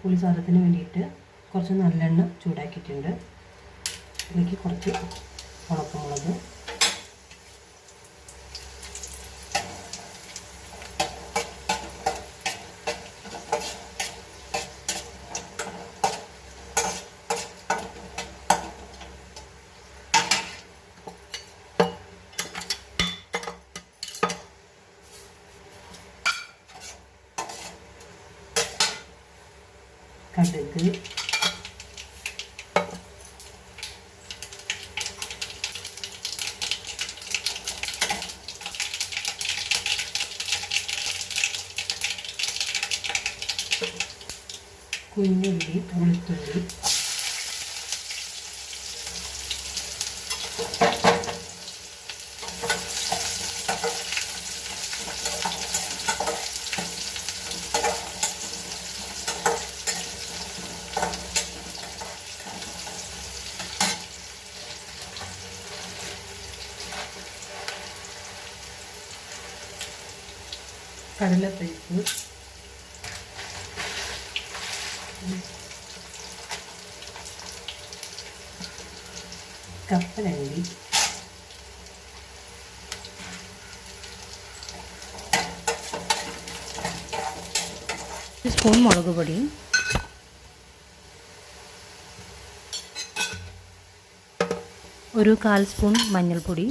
പുളിസാദത്തിന് വേണ്ടിയിട്ട് കുറച്ച് നല്ലെണ്ണ ചൂടാക്കിയിട്ടുണ്ട്. ഇതിലേക്ക് കുറച്ച് ഉണക്കമുളക്, കടുക്, കുഞ്ഞുള്ളി, വെളുത്തുള്ളി, കടലപ്പരിപ്പ്, കപ്പലണ്ടി, ഒരു സ്പൂൺ മുളക് പൊടി, ഒരു 1/4 സ്പൂൺ മഞ്ഞൾപ്പൊടി,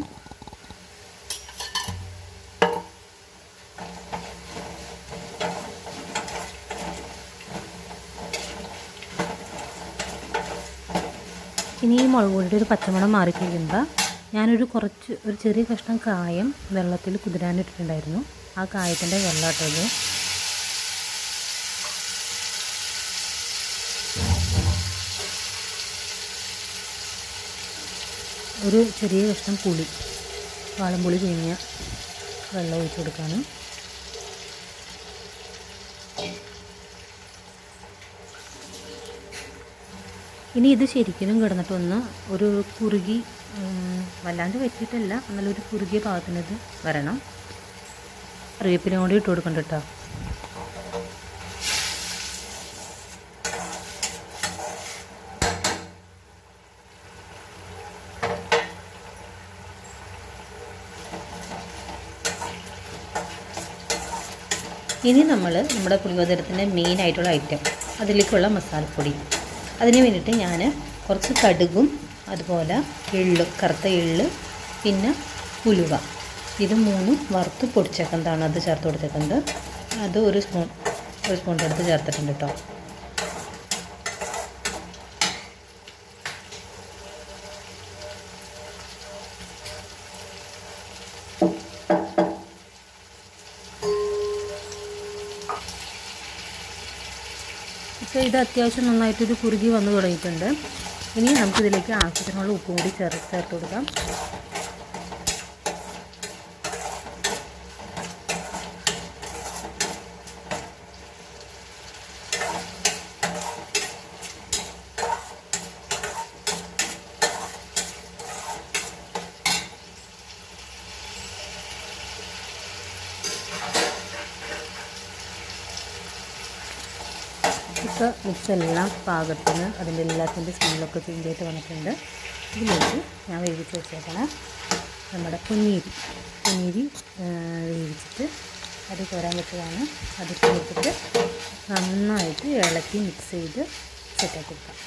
ഇനി ഈ മുളക് പൊടിയുടെ ഒരു പച്ചമണം മാറിക്കഴിയുമ്പോൾ ഞാനൊരു ചെറിയ കഷ്ണം കായം വെള്ളത്തിൽ കുതിരാനിട്ടിട്ടുണ്ടായിരുന്നു. ആ കായത്തിൻ്റെ വെള്ളമാട്ടത്. ഒരു ചെറിയ കഷ്ണം പുളി, വാളംപുളി പിഴിഞ്ഞ വെള്ളം ഒഴിച്ച് കൊടുക്കാണ്. ഇനി ഇത് ശരിക്കും കിടന്നിട്ടൊന്ന് ഒരു കുറുകി, വല്ലാണ്ട് വെച്ചിട്ടല്ല, എന്നാലൊരു കുറുകിയ പാകത്തിന് ഇത് വരണം. കറിവേപ്പിലയും കൂടി ഇട്ട് കൊടുക്കണ്ട കേട്ടോ. ഇനി നമ്മുടെ പുളിയോദരത്തിൻ്റെ മെയിനായിട്ടുള്ള ഐറ്റം, അതിലേക്കുള്ള മസാലപ്പൊടി. അതിന് വേണ്ടിയിട്ട് ഞാൻ കുറച്ച് കടുകും അതുപോലെ എള്ളും, കറുത്ത എള്ള്, പിന്നെ ഉലുവ, ഇത് 3 വറുത്ത് പൊടിച്ചേക്കുന്നതാണ്. അത് ചേർത്ത് കൊടുത്തേക്കുന്നത്. അത് ഒരു സ്പൂൺ എടുത്ത് ചേർത്തിട്ടുണ്ട് കേട്ടോ. അപ്പോൾ ഇത് അത്യാവശ്യം നന്നായിട്ടൊരു കുറുകി വന്ന് തുടങ്ങിയിട്ടുണ്ട്. ഇനി നമുക്കിതിലേക്ക് ആവശ്യത്തിനുള്ള ഉപ്പും കൂടി ചേർത്ത് കൊടുക്കാം. ഇപ്പോൾ മിക്സെല്ലാം പാകത്തിന് അതിൻ്റെ എല്ലാത്തിൻ്റെ സ്മെല്ലൊക്കെ ചേഞ്ച് ആയിട്ട് വന്നിട്ടുണ്ട്. ഇതിലേക്ക് ഞാൻ വേവിച്ച് വെച്ചേക്കണ നമ്മുടെ പൊന്നീരി വേവിച്ചിട്ട് അത് കോരാൻ വെച്ചതാണ്. അത് ചേർത്തിട്ട് നന്നായിട്ട് ഇളക്കി മിക്സ് ചെയ്ത് സെറ്റാക്കി കൊടുക്കാം.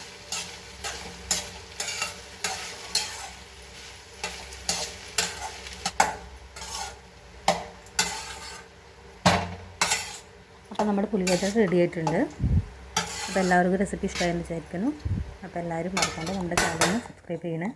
അപ്പോൾ നമ്മുടെ പുളിയോദര റെഡി ആയിട്ടുണ്ട്. അപ്പോൾ എല്ലാവർക്കും റെസിപ്പി ഇഷ്ടമായെന്ന് വിചാരിക്കുന്നു. അപ്പോൾ എല്ലാവരും മറക്കാണ്ട് നമ്മുടെ ചാനലിന് സബ്സ്ക്രൈബ് ചെയ്യണേ.